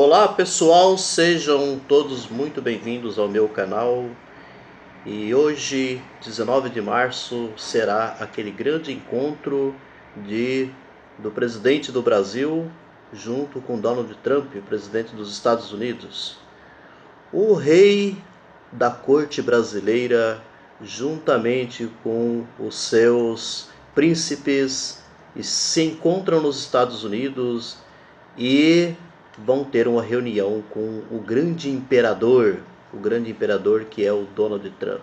Olá pessoal, sejam todos muito bem-vindos ao meu canal. E hoje, 19 de março, será aquele grande encontro do presidente do Brasil junto com Donald Trump, o presidente dos Estados Unidos. O rei da corte brasileira, juntamente com os seus príncipes, se encontram nos Estados Unidos e vão ter uma reunião com o grande imperador que é o Donald Trump.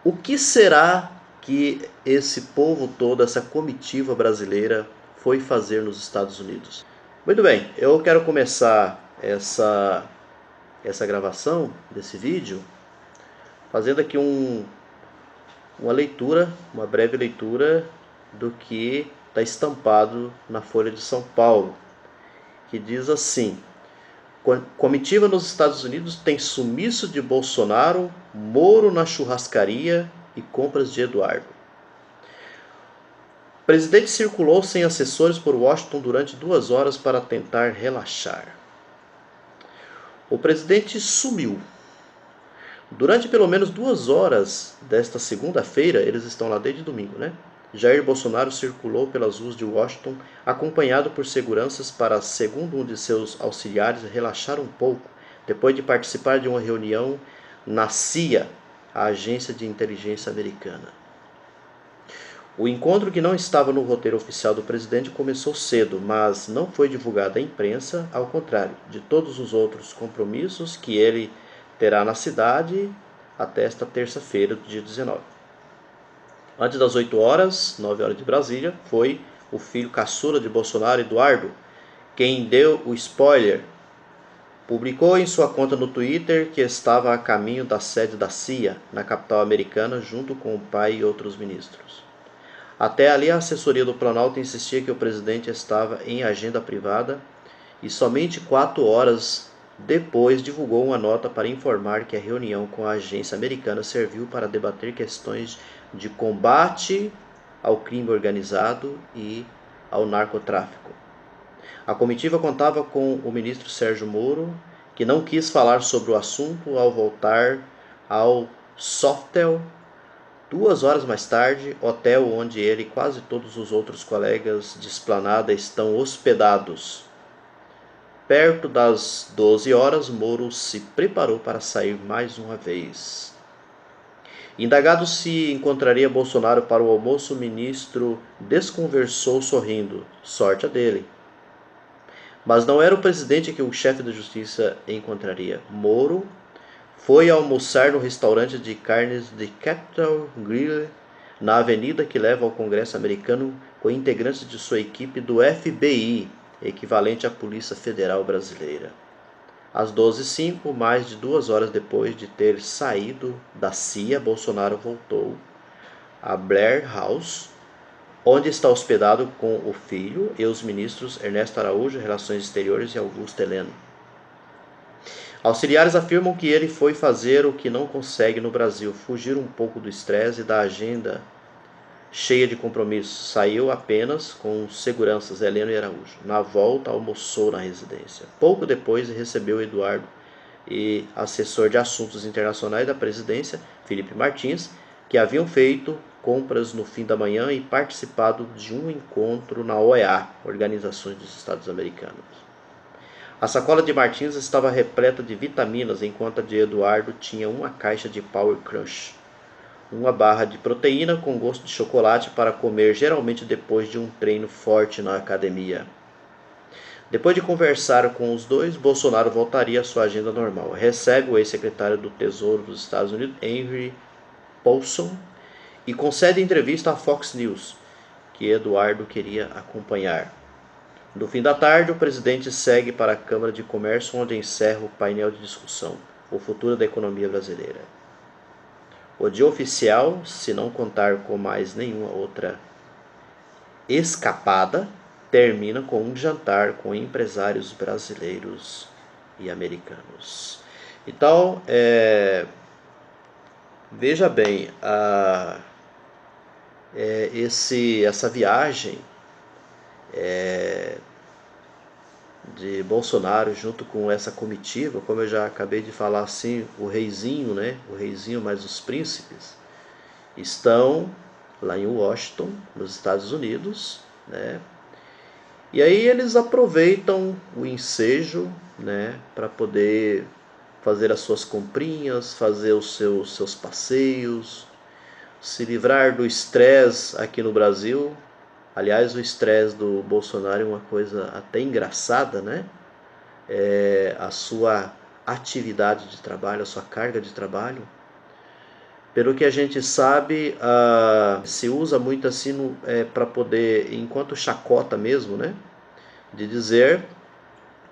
O que será que esse povo todo, essa comitiva brasileira, foi fazer nos Estados Unidos? Muito bem, eu quero começar essa gravação desse vídeo fazendo aqui uma breve leitura do que está estampado na Folha de São Paulo, que diz assim: comitiva nos Estados Unidos tem sumiço de Bolsonaro, Moro na churrascaria e compras de Eduardo. O presidente circulou sem assessores por Washington durante 2 horas para tentar relaxar. O presidente sumiu. Durante pelo menos 2 horas desta segunda-feira, eles estão lá desde domingo, né? Jair Bolsonaro circulou pelas ruas de Washington acompanhado por seguranças para, segundo um de seus auxiliares, relaxar um pouco depois de participar de uma reunião na CIA, a agência de inteligência americana. O encontro, que não estava no roteiro oficial do presidente, começou cedo, mas não foi divulgado à imprensa, ao contrário de todos os outros compromissos que ele terá na cidade até esta terça-feira, do dia 19. Antes das 8 horas, 9 horas de Brasília, foi o filho caçula de Bolsonaro, Eduardo, quem deu o spoiler. Publicou em sua conta no Twitter que estava a caminho da sede da CIA, na capital americana, junto com o pai e outros ministros. Até ali, a assessoria do Planalto insistia que o presidente estava em agenda privada e somente 4 horas depois divulgou uma nota para informar que a reunião com a agência americana serviu para debater questões de combate ao crime organizado e ao narcotráfico. A comitiva contava com o ministro Sérgio Moro, que não quis falar sobre o assunto ao voltar ao Sofitel 2 horas mais tarde, hotel onde ele e quase todos os outros colegas de esplanada estão hospedados. Perto das 12 horas, Moro se preparou para sair mais uma vez. Indagado se encontraria Bolsonaro para o almoço, o ministro desconversou sorrindo. Sorte a dele. Mas não era o presidente que o chefe da justiça encontraria. Moro foi almoçar no restaurante de carnes de Capital Grille, na avenida que leva ao Congresso americano, com integrantes de sua equipe do FBI, equivalente à Polícia Federal Brasileira. Às 12h05, mais de 2 horas depois de ter saído da CIA, Bolsonaro voltou a Blair House, onde está hospedado com o filho e os ministros Ernesto Araújo, Relações Exteriores, e Augusto Heleno. Auxiliares afirmam que ele foi fazer o que não consegue no Brasil, fugir um pouco do estresse e da agenda cheia de compromissos. Saiu apenas com seguranças Heleno e Araújo. Na volta, almoçou na residência. Pouco depois, recebeu Eduardo e assessor de assuntos internacionais da presidência, Felipe Martins, que haviam feito compras no fim da manhã e participado de um encontro na OEA, Organizações dos Estados Americanos. A sacola de Martins estava repleta de vitaminas, enquanto a de Eduardo tinha uma caixa de Power Crunch, uma barra de proteína com gosto de chocolate para comer geralmente depois de um treino forte na academia. Depois de conversar com os dois, Bolsonaro voltaria à sua agenda normal. Recebe o ex-secretário do Tesouro dos Estados Unidos, Henry Paulson, e concede entrevista à Fox News, que Eduardo queria acompanhar. No fim da tarde, o presidente segue para a Câmara de Comércio, onde encerra o painel de discussão, o futuro da economia brasileira. O dia oficial, se não contar com mais nenhuma outra escapada, termina com um jantar com empresários brasileiros e americanos. Então, veja bem, essa viagem de Bolsonaro, junto com essa comitiva, como eu já acabei de falar assim, o reizinho, né? O reizinho mais os príncipes, estão lá em Washington, nos Estados Unidos, né? E aí eles aproveitam o ensejo, né, para poder fazer as suas comprinhas, fazer os seus passeios, se livrar do estresse aqui no Brasil. Aliás, o estresse do Bolsonaro é uma coisa até engraçada, né? A sua atividade de trabalho, a sua carga de trabalho. Pelo que a gente sabe, se usa muito assim para poder, enquanto chacota mesmo, né? De dizer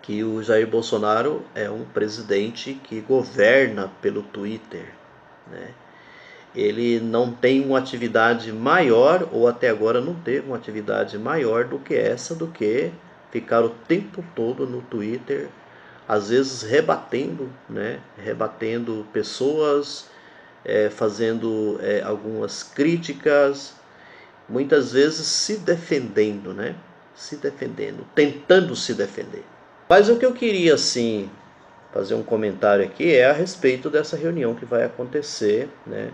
que o Jair Bolsonaro é um presidente que governa pelo Twitter, né? Ele não tem uma atividade maior, ou até agora não teve uma atividade maior do que essa, do que ficar o tempo todo no Twitter, às vezes rebatendo, né? Rebatendo pessoas, fazendo algumas críticas, muitas vezes se defendendo, né? Se defendendo, tentando se defender. Mas o que eu queria, assim, fazer um comentário aqui é a respeito dessa reunião que vai acontecer, né,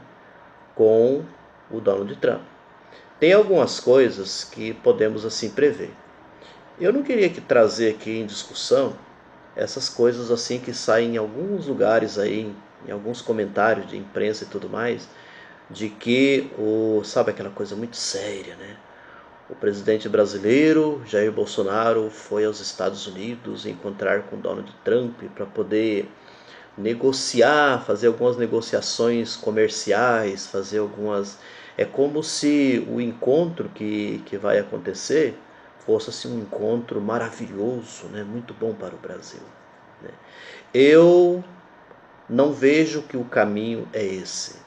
com o Donald Trump. Tem algumas coisas que podemos, assim, prever. Eu não queria trazer aqui em discussão essas coisas, assim, que saem em alguns lugares aí, em alguns comentários de imprensa e tudo mais, de que sabe aquela coisa muito séria, né? O presidente brasileiro, Jair Bolsonaro, foi aos Estados Unidos encontrar com Donald Trump para poder negociar, fazer algumas negociações comerciais, fazer algumas... É como se o encontro que vai acontecer fosse assim, um encontro maravilhoso, né? Muito bom para o Brasil, né? Eu não vejo que o caminho é esse.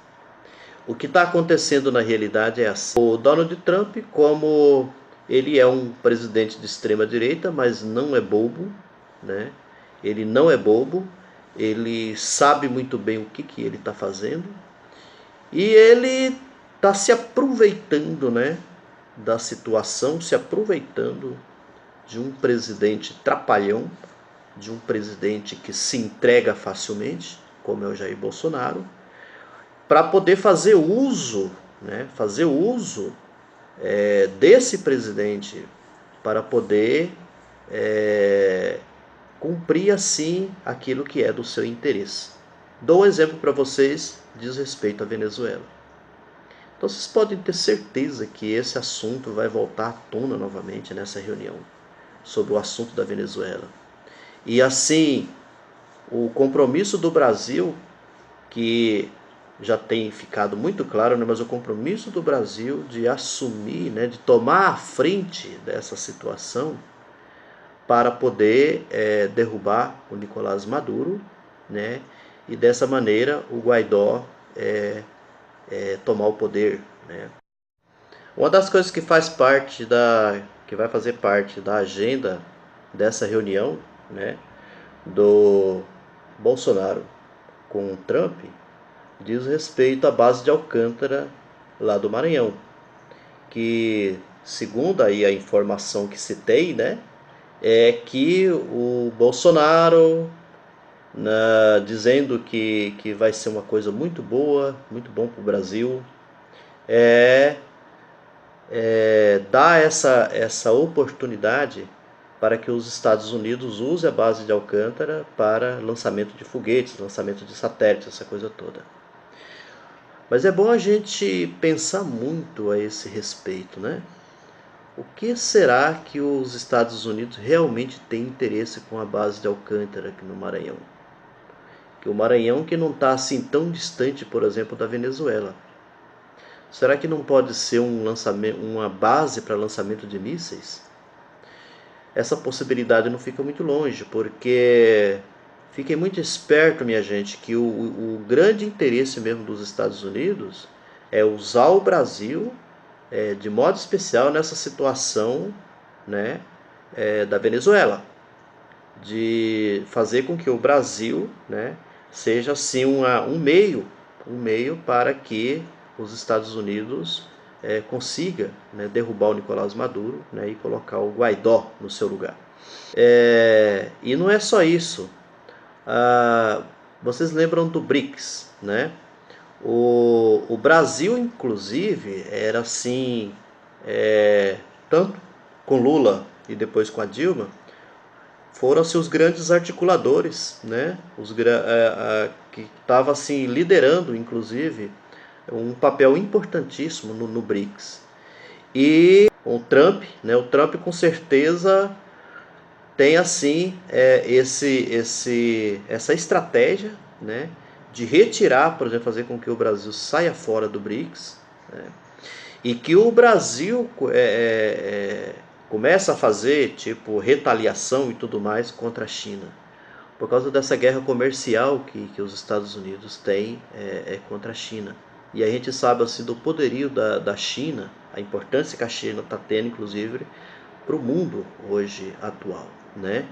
O que está acontecendo na realidade é assim. O Donald Trump, como ele é um presidente de extrema direita, mas não é bobo, né? Ele não é bobo, ele sabe muito bem o que ele está fazendo e ele está se aproveitando, né, da situação, se aproveitando de um presidente trapalhão, de um presidente que se entrega facilmente, como é o Jair Bolsonaro, para poder fazer uso, né, desse presidente para poder cumprir assim aquilo que é do seu interesse. Dou um exemplo para vocês, diz respeito à Venezuela. Então vocês podem ter certeza que esse assunto vai voltar à tona novamente nessa reunião, sobre o assunto da Venezuela. E assim, o compromisso do Brasil, que já tem ficado muito claro, né, mas o compromisso do Brasil de assumir, né, de tomar a frente dessa situação para poder derrubar o Nicolás Maduro, né, e dessa maneira o Guaidó tomar o poder, né. Uma das coisas que que vai fazer parte da agenda dessa reunião, né, do Bolsonaro com o Trump, diz respeito à base de Alcântara lá do Maranhão, que segundo aí a informação que citei, né, é que o Bolsonaro, dizendo que vai ser uma coisa muito boa, muito bom para o Brasil, dá essa oportunidade para que os Estados Unidos usem a base de Alcântara para lançamento de foguetes, lançamento de satélites, essa coisa toda. Mas é bom a gente pensar muito a esse respeito, né? O que será que os Estados Unidos realmente têm interesse com a base de Alcântara aqui no Maranhão? Que o Maranhão que não está assim tão distante, por exemplo, da Venezuela. Será que não pode ser uma base para lançamento de mísseis? Essa possibilidade não fica muito longe, porque fiquem muito esperto, minha gente, que o grande interesse mesmo dos Estados Unidos é usar o Brasil de modo especial nessa situação, né, da Venezuela, de fazer com que o Brasil, né, seja assim um meio para que os Estados Unidos consiga, né, derrubar o Nicolás Maduro, né, e colocar o Guaidó no seu lugar. E não é só isso. Vocês lembram do BRICS, né? O Brasil, inclusive, era assim, tanto com Lula e depois com a Dilma, foram-se os grandes articuladores, né? Que estava assim liderando, inclusive, um papel importantíssimo no BRICS. E o Trump, né? O Trump com certeza tem assim essa estratégia, né, de retirar, por exemplo, fazer com que o Brasil saia fora do BRICS, né, e que o Brasil começa a fazer tipo retaliação e tudo mais contra a China, por causa dessa guerra comercial que os Estados Unidos têm contra a China. E a gente sabe assim do poderio da China, a importância que a China está tendo, inclusive, para o mundo hoje atual, né?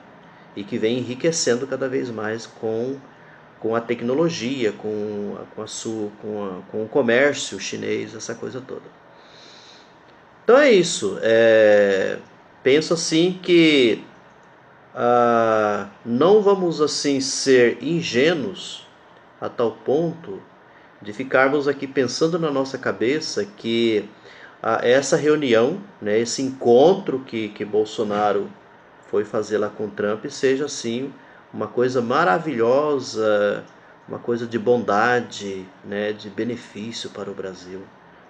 E que vem enriquecendo cada vez mais com a tecnologia, com o comércio chinês, essa coisa toda. Então é isso. Penso assim que não vamos assim ser ingênuos a tal ponto de ficarmos aqui pensando na nossa cabeça que essa reunião, né, esse encontro que Bolsonaro foi fazer lá com Trump, seja assim uma coisa maravilhosa, uma coisa de bondade, né, de benefício para o Brasil.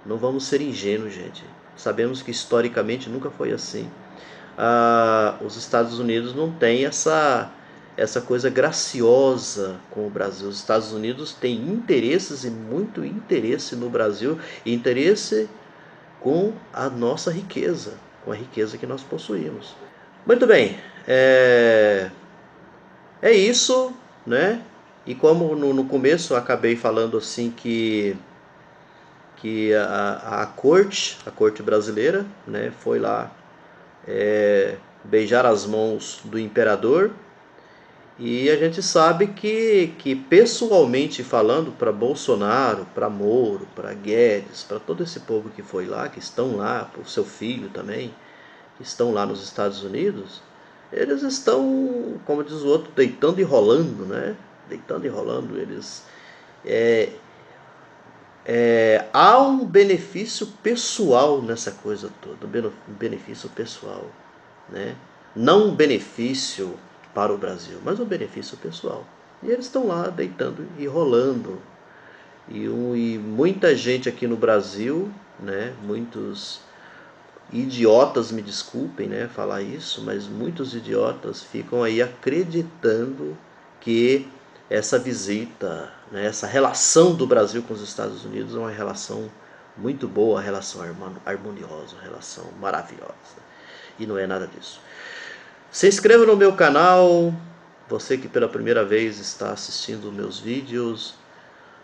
Não vamos ser ingênuos, gente. Sabemos que historicamente nunca foi assim. Os Estados Unidos não têm essa coisa graciosa com o Brasil. Os Estados Unidos têm interesses e muito interesse no Brasil, e interesse com a nossa riqueza, com a riqueza que nós possuímos. Muito bem, é isso, né? E como no começo eu acabei falando assim que a corte brasileira, né, foi lá beijar as mãos do imperador, e a gente sabe que pessoalmente falando, para Bolsonaro, para Moro, para Guedes, para todo esse povo que foi lá, que estão lá, para o seu filho também, que estão lá nos Estados Unidos, eles estão, como diz o outro, deitando e rolando, né? Deitando e rolando. Há um benefício pessoal nessa coisa toda, um benefício pessoal, né? Não um benefício para o Brasil, mas um benefício pessoal. E eles estão lá deitando e rolando. E muita gente aqui no Brasil, né? Muitos idiotas, me desculpem, né, falar isso, mas muitos idiotas ficam aí acreditando que essa visita, né, essa relação do Brasil com os Estados Unidos é uma relação muito boa, uma relação harmoniosa, uma relação maravilhosa. E não é nada disso. Se inscreva no meu canal, você que pela primeira vez está assistindo meus vídeos.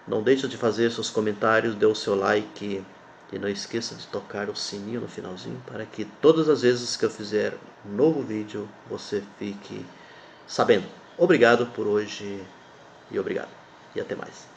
Não deixe de fazer seus comentários, dê o seu like e não esqueça de tocar o sininho no finalzinho para que todas as vezes que eu fizer um novo vídeo você fique sabendo. Obrigado por hoje e obrigado. E até mais.